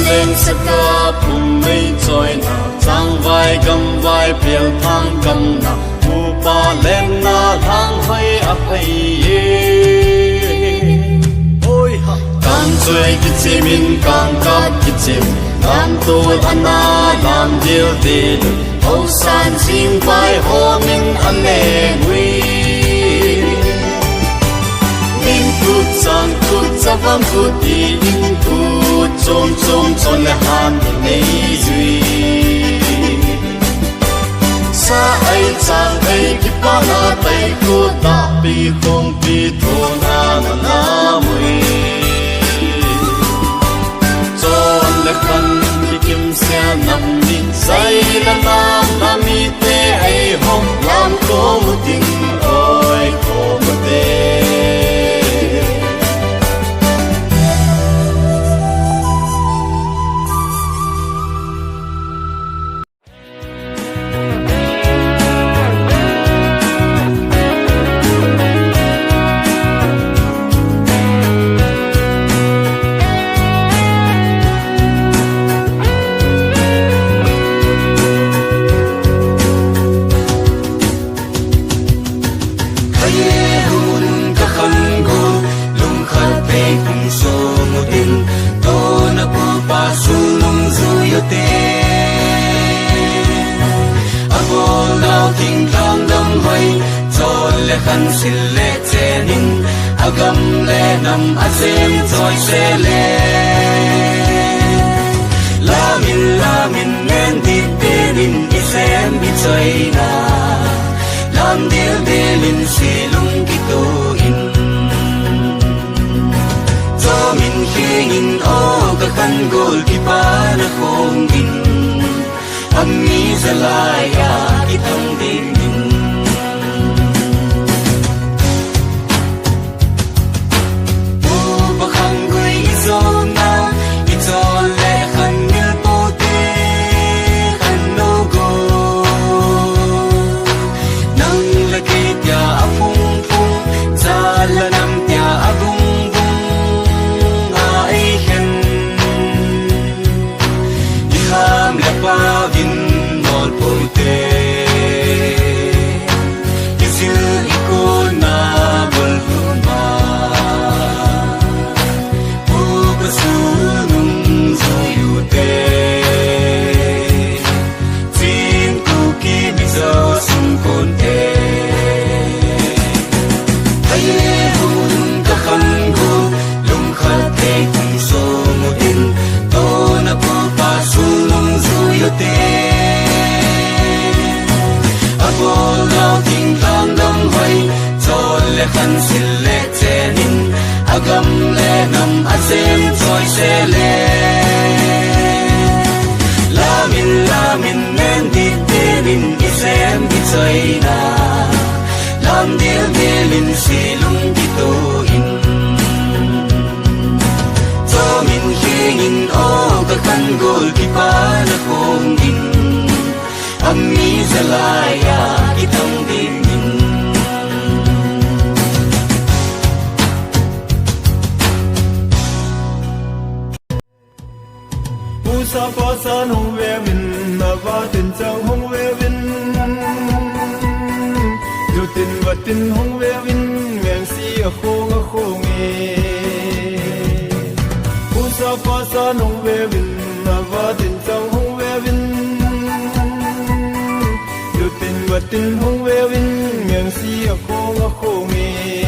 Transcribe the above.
lên sắc ca phùng mây trôi na trang vai gầm vai phiêu thang gầm na u pa lên na thang hay ấp hay ôi càng chơi cái chim in càng cắt cái chim làm tôi anh làm điều gì ô san chim vai hồ mình anh nè nguy mình cút sang vang cút đi cút trôn là han này duy sa ai chang ai ki pa na tay ko ta pi không pi thô na mui trôn là khăn ki kim xe nằm min say là na mi te ai hong lam ko mu ting oi ko mu te khăn xin lệ che ninh agam le nam azem choi se le la min nen di benin isem bi choi na lam dil delin silung kito in cho min hingin o ka khan gol ki pa na khong in ammi zalaya kitang din khăn xin lệ che ninh agam le nam azem choi se le la min nen di benin isem bi choi na lam dil delin silung kito in cho min hingin o ka khan gol ki pa na khong in ammi zalaya kitang din sa pa san hong ve min na va tin chang hong ve vin du tin va tin hong ve vin meng si a khong e u sa pa san hong ve vin na va tin chang hong ve vin du tin va tin hong ve vin meng si a khong e